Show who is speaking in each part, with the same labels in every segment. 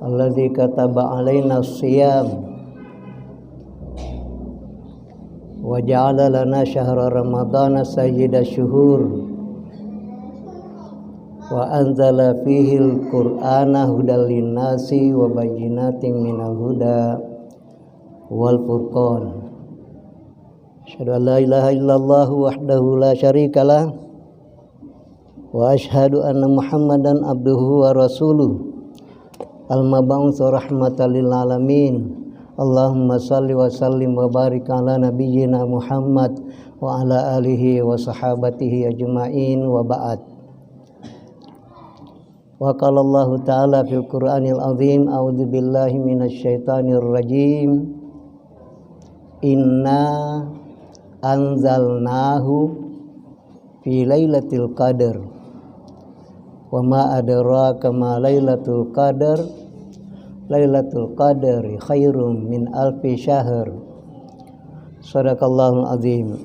Speaker 1: alladzi kataba alaina as-siyam wa ja'ala lana syahra ramadhana sayyida syuhur wa anzala fihi al-qur'ana hudal linnasi wa bayyinatin minal huda wal furqan. Asyhadu an la ilaha illallah wahdahu la syarikalah wa asyhadu anna Muhammadan abduhu wa rasuluh al-mab'uts rahmatan lil alamin. Allahumma salli wa sallim wa barik ala nabiyyina Muhammad wa ala alihi wa sahabatihi ajma'in wa ba'd. Wa qala Allah ta'ala fil Qur'anil azim, a'udzu billahi minasy syaithanir rajim. Inna anzalnahu fi lailatul qadar. Wa ma adraka ma lailatul qadar. Lailatul qadari khairum min alfi syahr. Shadaqallahul azim.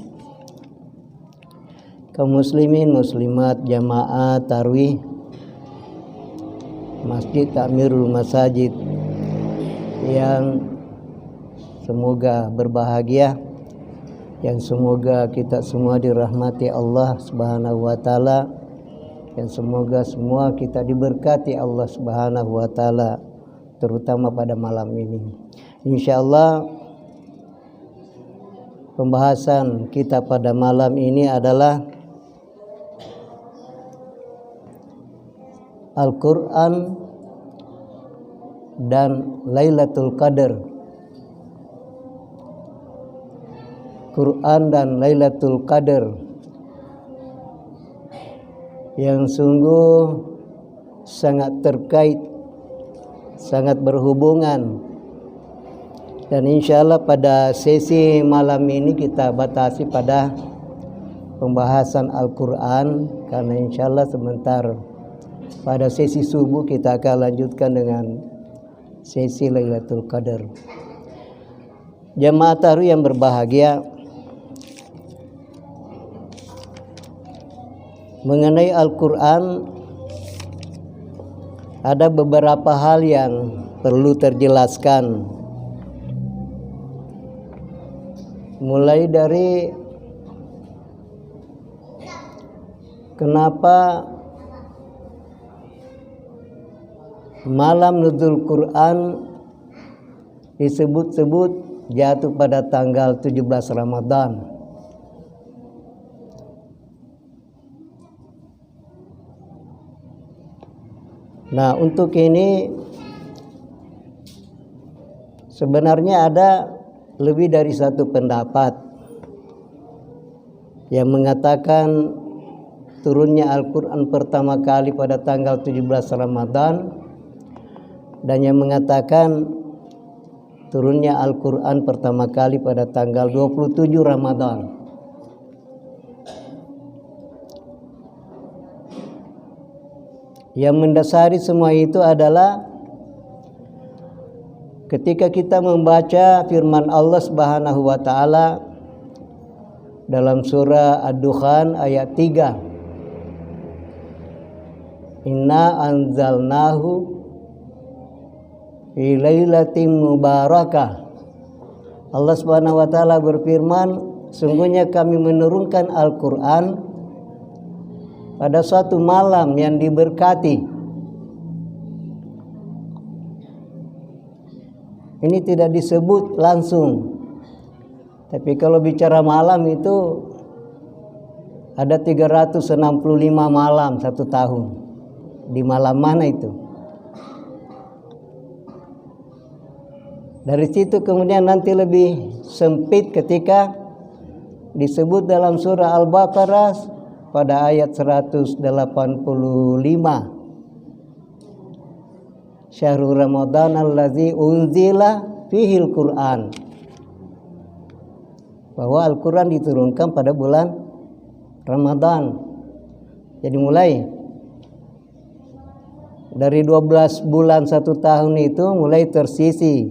Speaker 1: Kaum muslimin muslimat jamaah tarawih Masjid Takmirul Masajid yang semoga berbahagia, yang semoga kita semua dirahmati Allah Subhanahu wa taala, yang semoga semua kita diberkati Allah Subhanahu wa taala, terutama pada malam ini. Insyaallah pembahasan kita pada malam ini adalah Al-Quran dan Lailatul Qadar. Quran dan Lailatul Qadar yang sungguh sangat terkait, sangat berhubungan. Dan insyaallah pada sesi malam ini kita batasi pada pembahasan Al-Quran, karena insyaallah sebentar pada sesi subuh kita akan lanjutkan dengan sesi Lailatul Qadar. Jamaah tarawih yang berbahagia, mengenai Al-Quran ada beberapa hal yang perlu terjelaskan. Mulai dari kenapa malam nuzul Quran disebut-sebut jatuh pada tanggal 17 Ramadan. Nah, untuk ini sebenarnya ada lebih dari satu pendapat yang mengatakan turunnya Al-Quran pertama kali pada tanggal 17 Ramadan, dan yang mengatakan turunnya Al-Quran pertama kali pada tanggal 27 Ramadan. Yang mendasari semua itu adalah ketika kita membaca firman Allah Subhanahu wa taala dalam surah Ad-Dukhan ayat 3. Inna anzalnahu fi lailatin mubarakah. Allah Subhanahu wa taala berfirman, sungguhnya kami menurunkan Al-Quran pada suatu malam yang diberkati. Ini tidak disebut langsung, tapi kalau bicara malam itu ada 365 malam satu tahun. Di malam mana itu? Dari situ kemudian nanti lebih sempit ketika disebut dalam surah Al-Baqarah pada ayat 185. Syahrul Ramadan allazi unzila fihil Qur'an. Bahwa Al-Quran diturunkan pada bulan Ramadan. Jadi mulai dari 12 bulan satu tahun itu mulai tersisi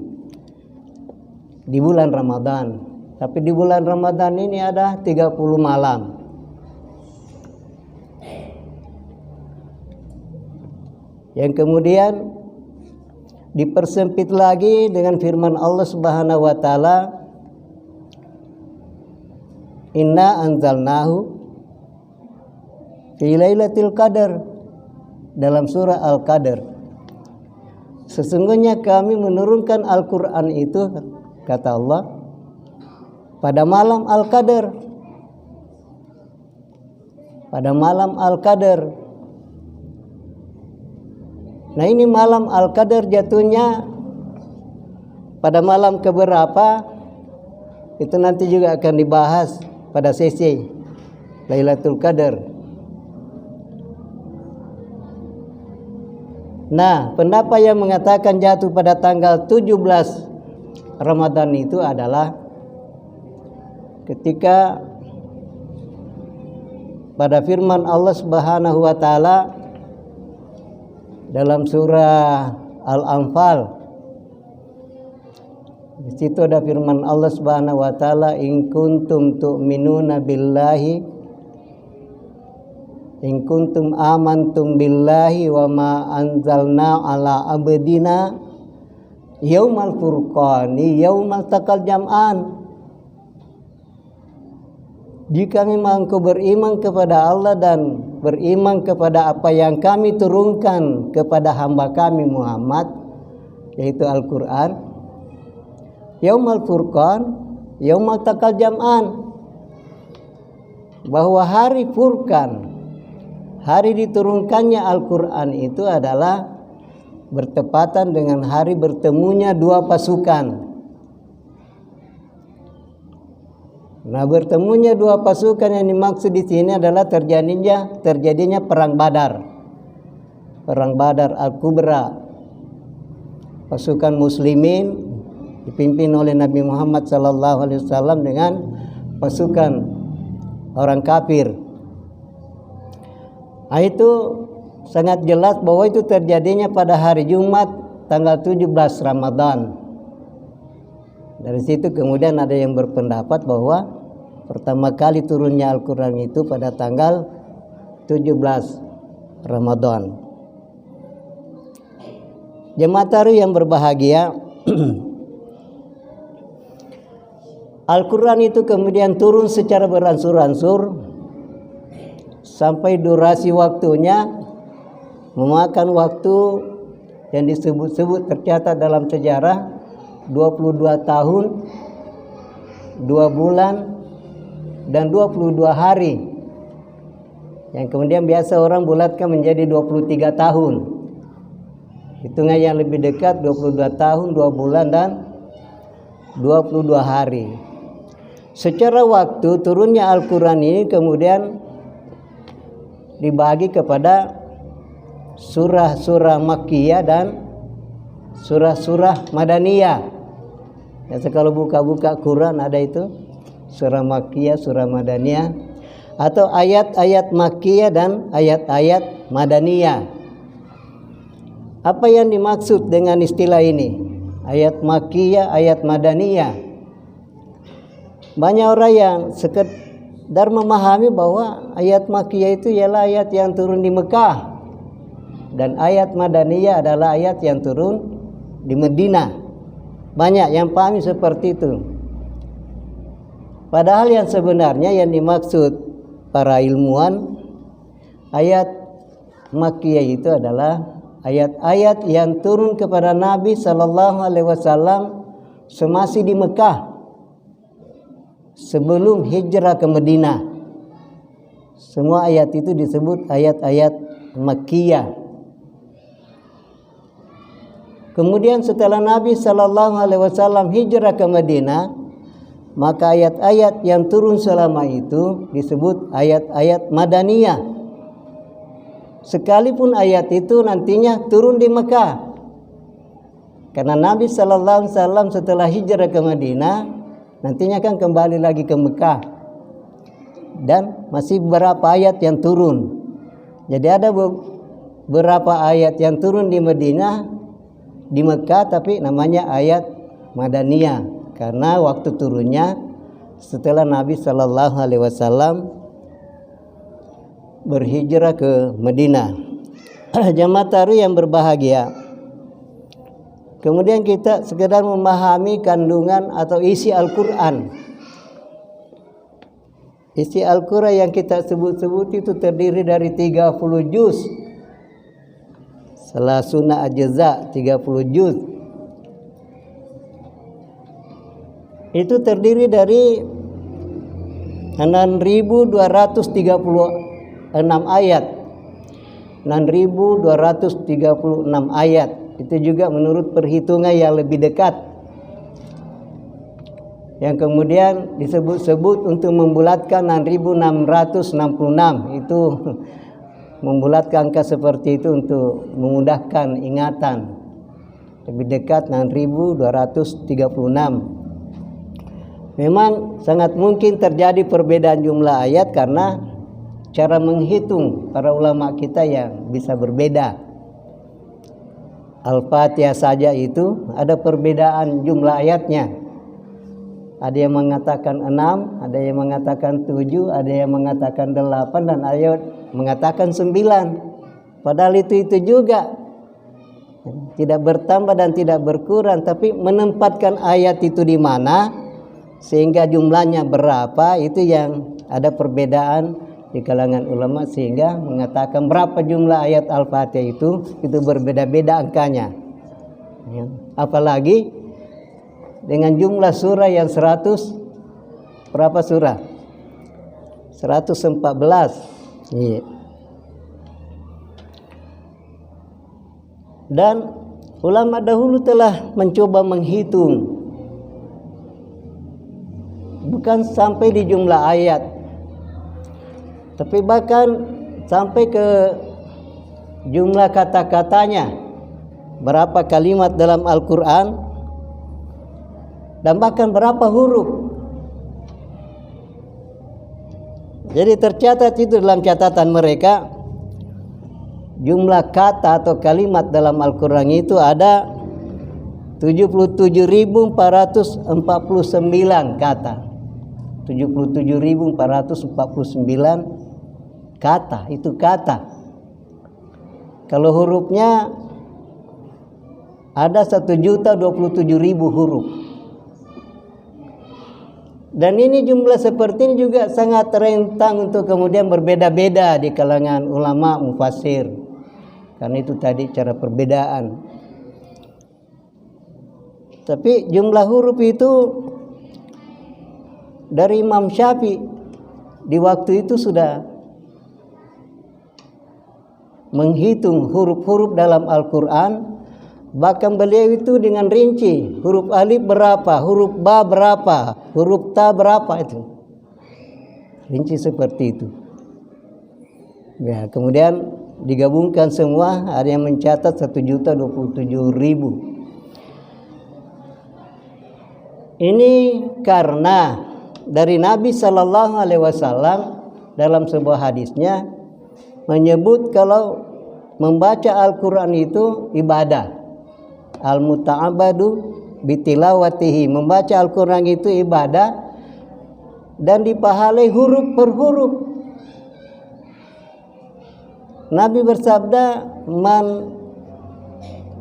Speaker 1: di bulan Ramadan. Tapi di bulan Ramadan ini ada 30 malam. Yang kemudian dipersempit lagi dengan firman Allah Subhanahu wa taala, inna anzalnahu fi lailatul qadar, dalam surah Al-Qadar. Sesungguhnya kami menurunkan Al-Quran itu, kata Allah, pada malam Al-Qadar. Pada malam Al-Qadar. Nah, ini malam Al-Qadar jatuhnya pada malam keberapa? Itu nanti juga akan dibahas pada sesi Lailatul Qadar. Nah, pendapat yang mengatakan jatuh pada tanggal 17 Ramadan itu adalah ketika pada firman Allah Subhanahu wa taala dalam surah Al-Anfal. Di situ ada firman Allah Subhanahu wa taala, in kuntum tu'minuna billahi, in kuntum amantum billahi wa ma anzalna ala abdina yaumal furqani yaumal taqal jam'an. Jika memang kau beriman kepada Allah dan beriman kepada apa yang kami turunkan kepada hamba kami Muhammad, yaitu Al-Quran, yaumal furqan yaumal taqal jam'an, bahwa hari Furqan, hari diturunkannya Al-Quran itu adalah bertepatan dengan hari bertemunya dua pasukan. Nah, bertemunya dua pasukan yang dimaksud di sini adalah terjadinya perang Badar. Perang Badar Al-Kubra. Pasukan muslimin dipimpin oleh Nabi Muhammad SAW dengan pasukan orang kafir. Nah, itu sangat jelas bahwa itu terjadinya pada hari Jumat tanggal 17 Ramadan. Dari situ kemudian ada yang berpendapat bahwa pertama kali turunnya Al-Quran itu pada tanggal 17 Ramadan. Jemaah taruh yang berbahagia, Al-Quran itu kemudian turun secara beransur-ansur sampai durasi waktunya memakan waktu yang disebut-sebut tercatat dalam sejarah 22 tahun, 2 bulan, dan 22 hari, yang kemudian biasa orang bulatkan menjadi 23 tahun. Hitungan yang lebih dekat 22 tahun, 2 bulan, dan 22 hari. Secara waktu turunnya Al-Quran ini kemudian dibagi kepada surah-surah Makkiyah dan surah-surah Madaniyah. Ya, kalau buka-buka Quran ada itu surah Makkiyah, surah Madaniyah, atau ayat-ayat Makkiyah dan ayat-ayat Madaniyah. Apa yang dimaksud dengan istilah ini? Ayat Makkiyah, ayat Madaniyah. Banyak orang yang sekedar memahami bahwa ayat Makkiyah itu ialah ayat yang turun di Mekah, dan ayat Madaniyah adalah ayat yang turun di Madinah. Banyak yang pahami seperti itu. Padahal yang sebenarnya yang dimaksud para ilmuwan, ayat Makkiyah itu adalah ayat-ayat yang turun kepada Nabi Sallallahu Alaihi Wasallam semasa di Mekah, sebelum hijrah ke Madinah. Semua ayat itu disebut ayat-ayat Makkiyah. Kemudian setelah Nabi Sallallahu Alaihi Wasallam hijrah ke Madinah, maka ayat-ayat yang turun selama itu disebut ayat-ayat Madaniyah. Sekalipun ayat itu nantinya turun di Mekah, karena Nabi Sallallahu Alaihi Wasallam setelah hijrah ke Madinah nantinya kan kembali lagi ke Mekah, dan masih beberapa ayat yang turun. Jadi ada beberapa ayat yang turun di Madinah, di Mekah, tapi namanya ayat Madaniyah karena waktu turunnya setelah Nabi Sallallahu Alaihi Wasallam berhijrah ke Madinah. Jamaah taruh yang berbahagia, Kemudian kita sekedar memahami kandungan atau isi Al-Quran. Isi Al-Quran yang kita sebut-sebut itu terdiri dari 30 juz. Salasuna ajza, 30 juz. Itu terdiri dari 6.236 ayat. 6.236 ayat. Itu juga menurut perhitungan yang lebih dekat. Yang kemudian disebut-sebut untuk membulatkan 6.666. Itu membulatkan angka seperti itu untuk memudahkan ingatan. Lebih dekat 6.236. Memang sangat mungkin terjadi perbedaan jumlah ayat karena cara menghitung para ulama kita yang bisa berbeda. Al-Fatihah saja itu ada perbedaan jumlah ayatnya. Ada yang mengatakan 6, ada yang mengatakan 7, ada yang mengatakan 8, dan ada yang mengatakan 9. Padahal itu juga tidak bertambah dan tidak berkurang, tapi menempatkan ayat itu di mana sehingga jumlahnya berapa, itu yang ada perbedaan di kalangan ulama, sehingga mengatakan berapa jumlah ayat Al-Fatihah itu berbeda-beda angkanya. Apalagi dengan jumlah surah yang 100, berapa surah? 114. Iya. Dan ulama dahulu telah mencoba menghitung, bukan sampai di jumlah ayat, tapi bahkan sampai ke jumlah kata-katanya, berapa kalimat dalam Al-Quran, dan bahkan berapa huruf. Jadi tercatat itu dalam catatan mereka, jumlah kata atau kalimat dalam Al-Quran itu ada 77.449 kata. 77.449 kata, itu kata. Kalau hurufnya ada 1.027.000 huruf. Dan ini jumlah seperti ini juga sangat rentang untuk kemudian berbeda-beda di kalangan ulama mufassir. Karena itu tadi cara perbedaan. Tapi jumlah huruf itu dari Imam Syafi'i di waktu itu sudah menghitung huruf-huruf dalam Al-Quran. Bahkan beliau itu dengan rinci, huruf alif berapa, huruf ba berapa, huruf ta berapa, itu rinci seperti itu. Ya, kemudian digabungkan semua, ada yang mencatat 1.027.000. Ini karena dari Nabi Sallallahu Alaihi Wasallam dalam sebuah hadisnya menyebut kalau membaca Al-Quran itu ibadah. Al-muta'abadu bitilawatihi, membaca Al-Quran itu ibadah dan dipahalai huruf per huruf. Nabi bersabda, man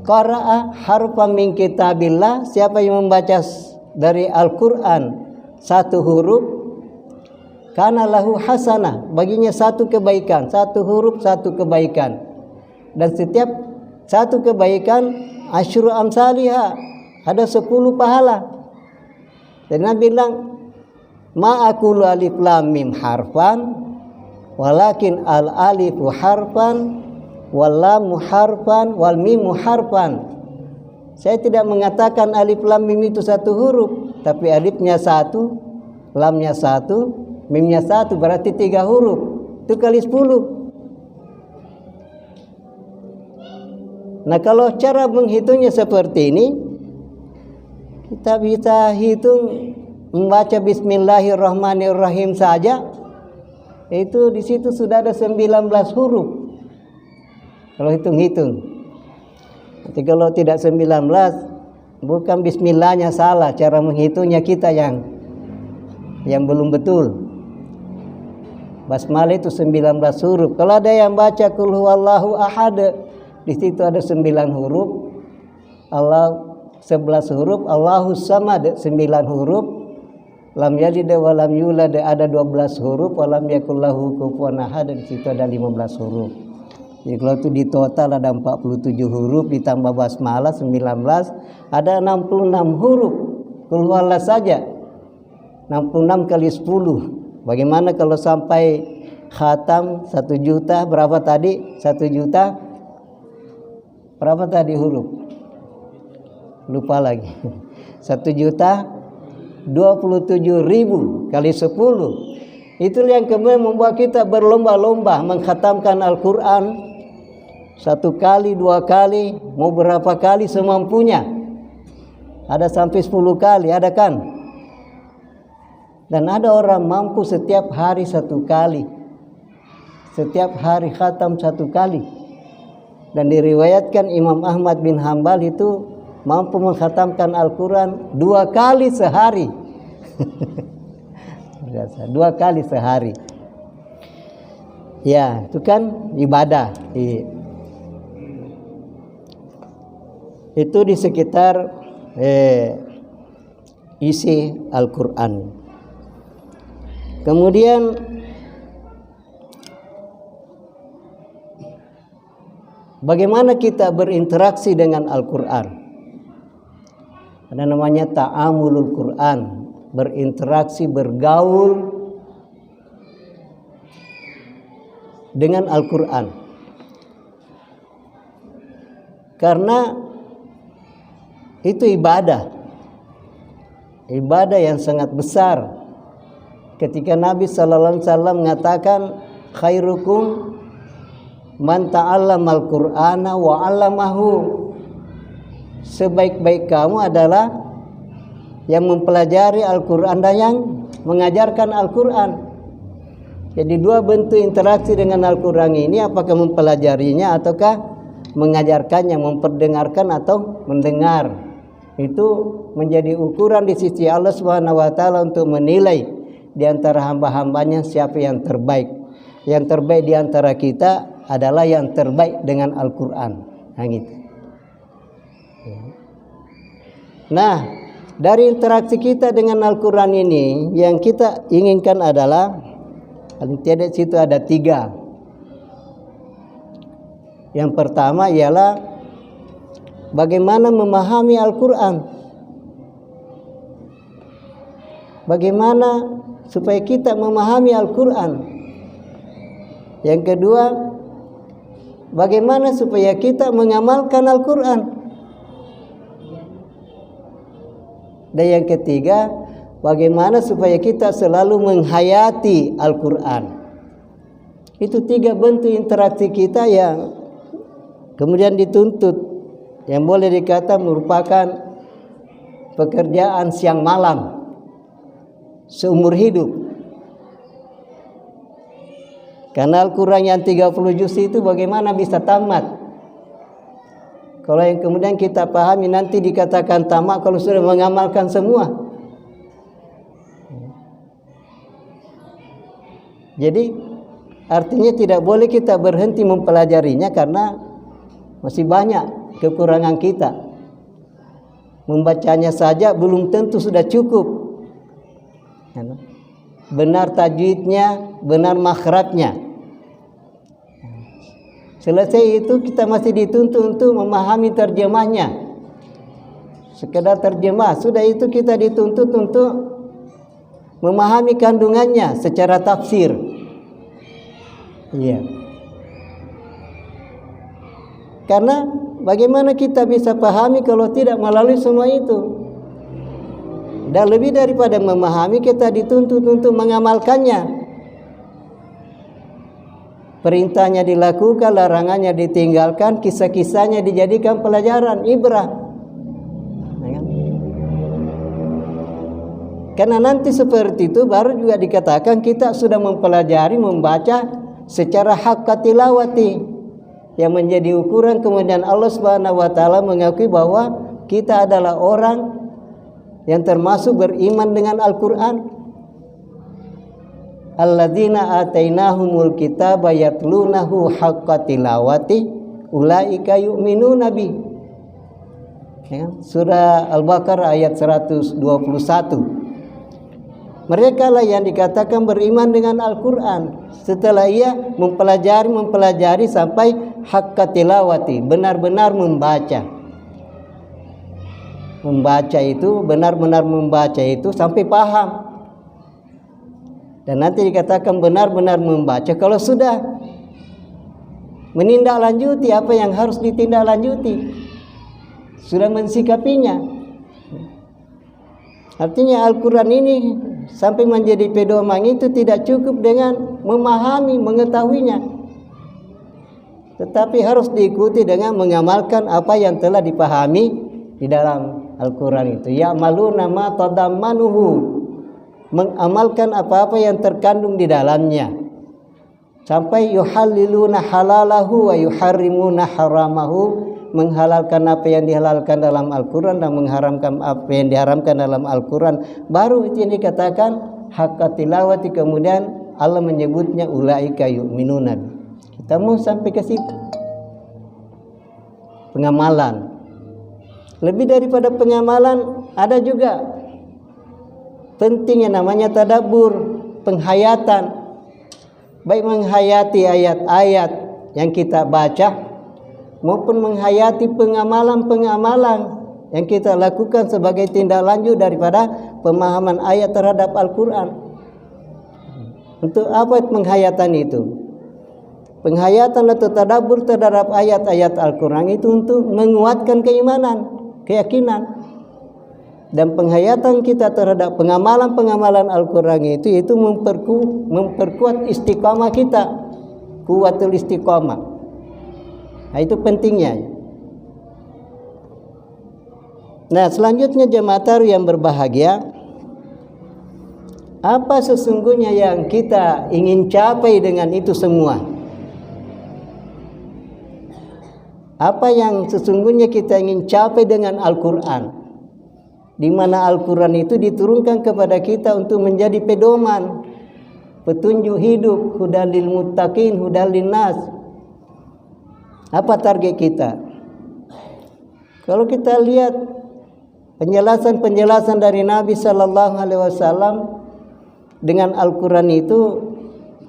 Speaker 1: qara'a harfan min kitabillah, siapa yang membaca dari Al-Quran satu huruf, kana lahu hasanah, baginya satu kebaikan, satu huruf satu kebaikan, dan setiap satu kebaikan asyru amsalihha, ada 10 pahala. Dan Nabi bilang, ma aqulu alif lam mim harfan, walakin al alifu harfan, wal lamu harfan, wal mimu harfan. Saya tidak mengatakan alif lam mim itu satu huruf, tapi alifnya satu, lamnya satu, mimnya satu, berarti 3 huruf. Itu kali 10. Nah, kalau cara menghitungnya seperti ini, kita bisa hitung membaca Bismillahirrahmanirrahim saja, itu di situ sudah ada 19 huruf. Kalau hitung-hitung. Nanti kalau tidak 19, bukan Bismillahnya salah, cara menghitungnya kita yang belum betul. Basmalah itu 19 huruf. Kalau ada yang baca Qul huwallahu ahad, di situ ada 9 huruf. Allah 11 huruf, Allahus Samad 9 huruf, lam yalid wa lam yulad ada 12 huruf, wa lam yakul lahu kufuwan ahad, di situ ada 15 huruf. Jadi kalau itu di total ada 47 huruf ditambah basmalah 19, ada 66 huruf. Qul huwallah saja 66 kali 10. Bagaimana kalau sampai khatam 1 juta, berapa tadi? 1 juta berapa tadi huruf? Lupa lagi. 1 juta 27.000 kali 10. Itu yang kemudian membuat kita berlomba-lomba mengkhatamkan Al-Quran 1 kali, 2 kali, mau berapa kali semampunya. Ada sampai 10 kali, ada kan? Dan ada orang mampu setiap hari 1 kali. Setiap hari khatam 1 kali. Dan diriwayatkan Imam Ahmad bin Hambal itu mampu mengkhatamkan Al-Quran 2 kali sehari. 2 kali sehari. Ya, itu kan ibadah. Itu di sekitar isi Al-Quran. Kemudian bagaimana kita berinteraksi dengan Al-Quran? Ada namanya ta'amulul Quran, berinteraksi, bergaul dengan Al-Quran. Karena itu ibadah yang sangat besar. Ketika Nabi sallallahu alaihi wasallam mengatakan khairukum man ta'allamal Qur'ana wa 'allamahu, sebaik-baik kamu adalah yang mempelajari Al-Quran dan yang mengajarkan Al-Quran. Jadi 2 bentuk interaksi dengan Al-Quran ini, apakah mempelajarinya ataukah mengajarkannya, memperdengarkan atau mendengar. Itu menjadi ukuran di sisi Allah Subhanahu wa taala untuk menilai di antara hamba-hambanya siapa yang terbaik. Yang terbaik di antara kita adalah yang terbaik dengan Al-Quran. Gitu. Nah, dari interaksi kita dengan Al-Quran ini, yang kita inginkan adalah paling tidak situ ada 3. Yang pertama ialah bagaimana memahami Al-Quran. Bagaimana supaya kita memahami Al-Quran. Yang kedua, bagaimana supaya kita mengamalkan Al-Quran. Dan yang ketiga, bagaimana supaya kita selalu menghayati Al-Quran. Itu 3 bentuk interaksi kita yang kemudian dituntut, yang boleh dikata merupakan pekerjaan siang malam seumur hidup. Karena Al-Quran yang 30 juz itu bagaimana bisa tamat? Kalau yang kemudian kita pahami nanti dikatakan tamat kalau sudah mengamalkan semua. Jadi artinya tidak boleh kita berhenti mempelajarinya karena masih banyak kekurangan kita. Membacanya saja belum tentu sudah cukup. Benar tajwidnya, benar makhrajnya. Selesai itu kita masih dituntut untuk memahami terjemahnya. Sekedar terjemah, sudah itu kita dituntut untuk memahami kandungannya secara tafsir. Iya. Karena bagaimana kita bisa pahami kalau tidak melalui semua itu? Dan lebih daripada memahami, kita dituntut untuk mengamalkannya. Perintahnya dilakukan, larangannya ditinggalkan, kisah-kisahnya dijadikan pelajaran, ibrah. Karena nanti seperti itu baru juga dikatakan kita sudah mempelajari, membaca secara haqqa tilawati, yang menjadi ukuran kemudian Allah Subhanahu wa taala mengakui bahwa kita adalah orang yang termasuk beriman dengan Al-Qur'an. Alladzina atainahumul kitaba yatlunahu haqqa tilawati ulaika yu'minuna bi. Ya, surah Al-Baqarah ayat 121. Mereka lah yang dikatakan beriman dengan Al-Quran setelah ia mempelajari sampai haqqa tilawati, benar-benar membaca. Membaca itu, benar-benar membaca itu sampai paham. Dan nanti dikatakan benar-benar membaca kalau sudah menindaklanjuti apa yang harus ditindaklanjuti, sudah mensikapinya. Artinya Al-Quran ini sampai menjadi pedoman itu tidak cukup dengan memahami, mengetahuinya, tetapi harus diikuti dengan mengamalkan apa yang telah dipahami di dalam Al-Quran itu. Ya'maluna ma tadammanuhu, mengamalkan apa-apa yang terkandung di dalamnya, sampai yuhalliluna halalahu wa yuharrimuna haramahu, menghalalkan apa yang dihalalkan dalam Al-Quran dan mengharamkan apa yang diharamkan dalam Al-Quran. Baru itu yang dikatakan haqqa tilawati, kemudian Allah menyebutnya ulaika yu'minuna. Kita mau sampai ke situ. Pengamalan. Lebih daripada pengamalan, ada juga penting yang namanya tadabbur, penghayatan. Baik menghayati ayat-ayat yang kita baca maupun menghayati pengamalan-pengamalan yang kita lakukan sebagai tindak lanjut daripada pemahaman ayat terhadap Al-Quran. Untuk apa penghayatan itu? Penghayatan atau tadabbur terhadap ayat-ayat Al-Quran itu untuk menguatkan keimanan, keyakinan. Dan penghayatan kita terhadap pengamalan-pengamalan Al-Quran itu memperkuat istiqamah kita, kuwatul istiqamah. Nah, itu pentingnya. Nah, selanjutnya jemaah taruh yang berbahagia, apa sesungguhnya yang kita ingin capai dengan itu semua? Apa yang sesungguhnya kita ingin capai dengan Al-Quran? Di mana Al-Quran itu diturunkan kepada kita untuk menjadi pedoman, petunjuk hidup, hudal lil muttaqin, hudal lin nas. Apa target kita? Kalau kita lihat penjelasan-penjelasan dari Nabi sallallahu alaihi wasallam dengan Al-Quran itu,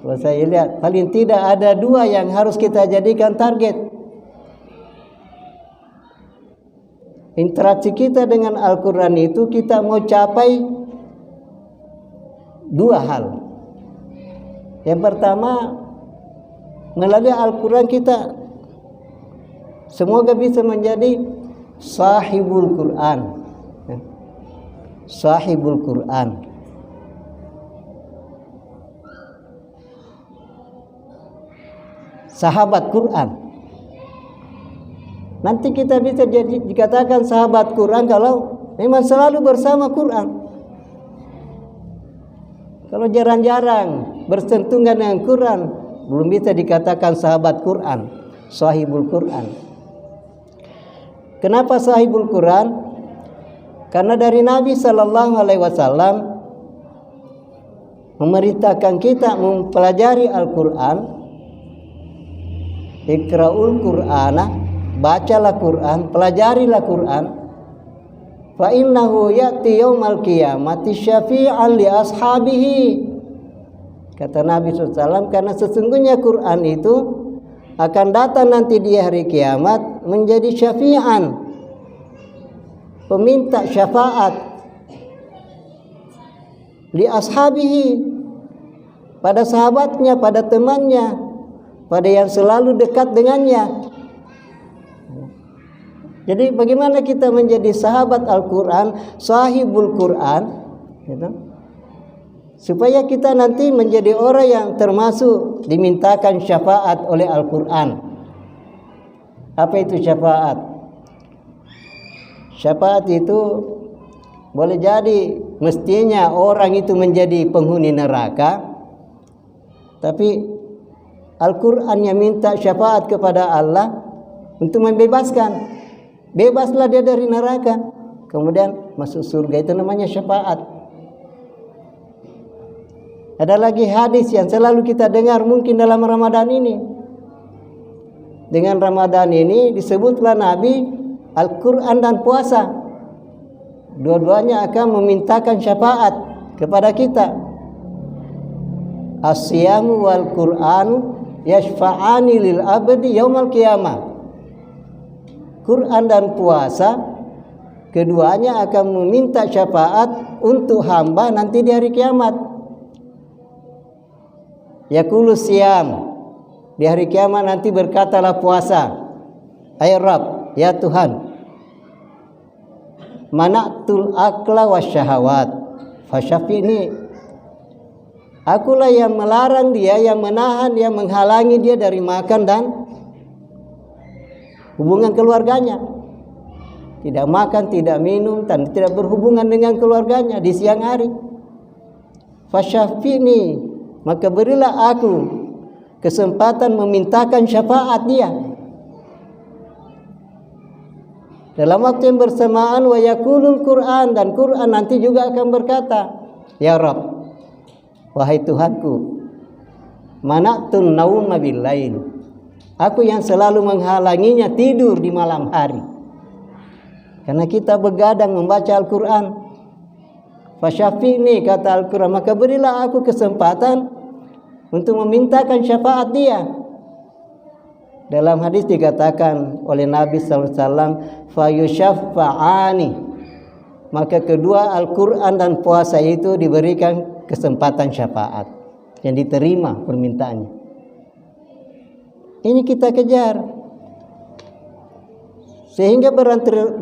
Speaker 1: kalau saya lihat paling tidak ada dua yang harus kita jadikan target. Interaksi kita dengan Al-Quran itu kita mau capai dua hal. Yang pertama, melalui Al-Quran kita semoga bisa menjadi sahibul Quran. Sahibul Quran. Sahabat Quran. Nanti kita bisa dikatakan sahabat Quran kalau memang selalu bersama Quran. Kalau jarang-jarang bersentuhan dengan Quran, belum bisa dikatakan sahabat Quran, sahibul Quran. Kenapa sahibul Quran? Karena dari Nabi sallallahu alaihi wasallam memerintahkan kita mempelajari Al-Quran. Iqra'ul Qur'ana, bacalah Quran, pelajarilah Quran. Fa innahu ya'ti yaumal qiyamati syafi'an li ashabihi. Kata Nabi SAW, karena sesungguhnya Quran itu akan datang nanti di hari kiamat menjadi syafi'an, peminta syafaat, li ashabihi, pada sahabatnya, pada temannya, pada yang selalu dekat dengannya. Jadi bagaimana kita menjadi sahabat Al-Quran, sahibul Quran, gitu? Supaya kita nanti menjadi orang yang termasuk dimintakan syafaat oleh Al-Quran. Apa itu syafaat? Syafaat itu boleh jadi mestinya orang itu menjadi penghuni neraka, tapi Al-Quran yang minta syafaat kepada Allah untuk membebaskan. Bebaslah dia dari neraka, kemudian masuk surga. Itu namanya syafaat. Ada lagi hadis yang selalu kita dengar mungkin dalam Ramadan ini. Dengan Ramadan ini disebutlah Nabi Al-Quran dan puasa. Dua-duanya akan memintakan syafaat kepada kita. As-siyamu wal Qur'anu yashfa'ani lil abdi yaumal qiyamah. Quran dan puasa keduanya akan meminta syafaat untuk hamba nanti di hari kiamat. Yaqulu siyam, di hari kiamat nanti berkatalah puasa, ay Rabb, ya Tuhan, mana'tul akla wasyahawat fasyafi'ni, akulah yang melarang dia, yang menahan, yang menghalangi dia dari makan dan hubungan keluarganya. Tidak makan, tidak minum, dan tidak berhubungan dengan keluarganya di siang hari. Fasyafi'ni, maka berilah aku kesempatan memintakan syafaat dia. Dalam waktu yang bersamaan, wa yaqulul Qur'an, dan Quran nanti juga akan berkata, ya Rabb, wahai Tuhanku, mana'tun nauma bil lail, aku yang selalu menghalanginya tidur di malam hari. Karena kita begadang membaca Al-Quran. Fasyafi'ni, kata Al-Quran, maka berilah aku kesempatan untuk memintakan syafaat dia. Dalam hadis dikatakan oleh Nabi SAW, fayusyaffa'ani, maka kedua Al-Quran dan puasa itu diberikan kesempatan syafaat, yang diterima permintaannya. Ini kita kejar, sehingga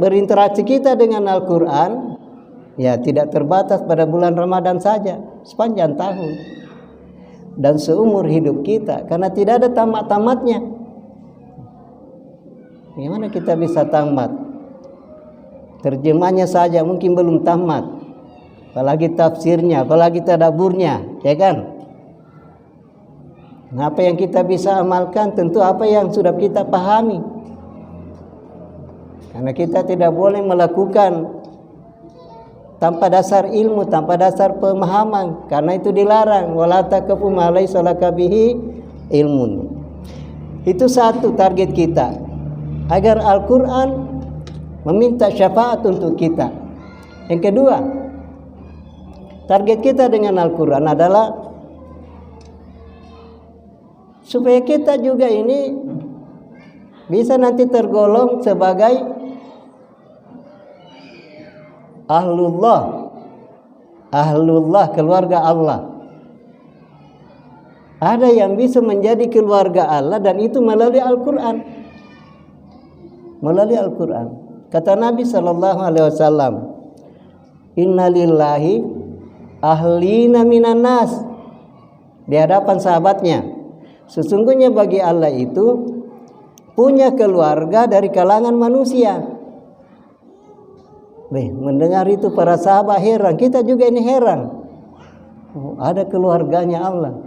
Speaker 1: berinteraksi kita dengan Al-Quran ya tidak terbatas pada bulan Ramadan saja, sepanjang tahun dan seumur hidup kita, karena tidak ada tamat-tamatnya. Gimana kita bisa tamat? Terjemahnya saja mungkin belum tamat, apalagi tafsirnya, apalagi tadaburnya, ya kan? Nah, apa yang kita bisa amalkan? Tentu apa yang sudah kita pahami. Karena kita tidak boleh melakukan tanpa dasar ilmu, tanpa dasar pemahaman, karena itu dilarang. Wala taqfu ma laysa laka bihi ilmun. Itu satu target kita, agar Al-Quran meminta syafaat untuk kita. Yang kedua, target kita dengan Al-Quran adalah supaya kita juga ini bisa nanti tergolong sebagai ahlullah, keluarga Allah. Ada yang bisa menjadi keluarga Allah, dan itu melalui Al-Quran. Melalui Al-Quran. Kata Nabi SAW, inna lillahi ahlina minan nas, di hadapan sahabatnya, sesungguhnya bagi Allah itu punya keluarga dari kalangan manusia. Mendengar itu para sahabat heran, kita juga ini heran. Oh, ada keluarganya Allah.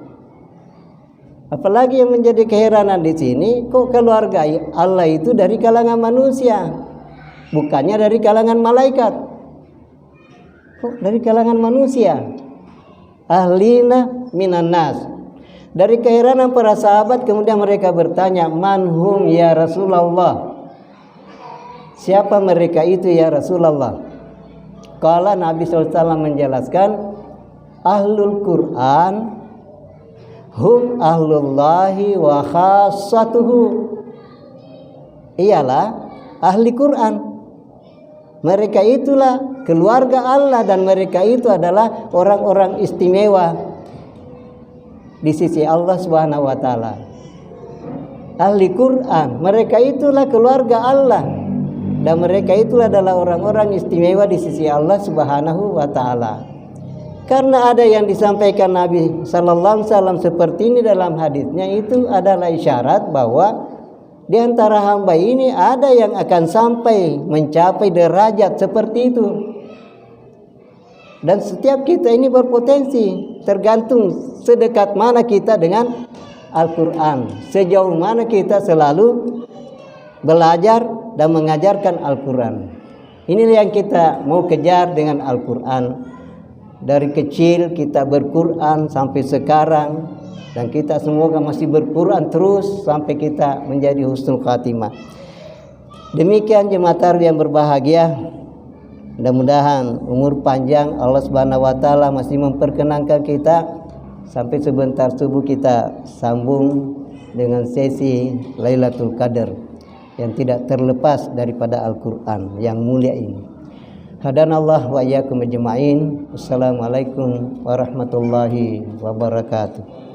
Speaker 1: Apalagi yang menjadi keheranan di sini, kok keluarga Allah itu dari kalangan manusia, bukannya dari kalangan malaikat. Kok dari kalangan manusia? Ahlina minan nas. Dari keheranan para sahabat, kemudian mereka bertanya, manhum ya Rasulullah? Siapa mereka itu ya Rasulullah? Kala Nabi SAW menjelaskan, ahlul Quran hum ahlullahi wa khassatuhu, ialah ahli Quran. Mereka itulah keluarga Allah, dan mereka itu adalah orang-orang istimewa di sisi Allah Subhanahu wa taala. Ahli Quran, mereka itulah keluarga Allah, dan mereka itulah adalah orang-orang istimewa di sisi Allah Subhanahu wa taala. Karena ada yang disampaikan Nabi sallallahu alaihi wasallam seperti ini dalam hadisnya, itu adalah isyarat bahwa di antara hamba ini ada yang akan sampai mencapai derajat seperti itu. Dan setiap kita ini berpotensi, tergantung sedekat mana kita dengan Al-Quran, sejauh mana kita selalu belajar dan mengajarkan Al-Quran. Inilah yang kita mau kejar dengan Al-Quran. Dari kecil kita berquran sampai sekarang, dan kita semoga masih berquran terus sampai kita menjadi husnul khatimah. Demikian jemaat yang berbahagia, mudah-mudahan umur panjang Allah Subhanahu wa taala masih memperkenankan kita sampai sebentar subuh kita sambung dengan sesi Lailatul Qadar yang tidak terlepas daripada Al-Qur'an yang mulia ini. Hadanallah wa iyyakum ajma'in. Wassalamualaikum warahmatullahi wabarakatuh.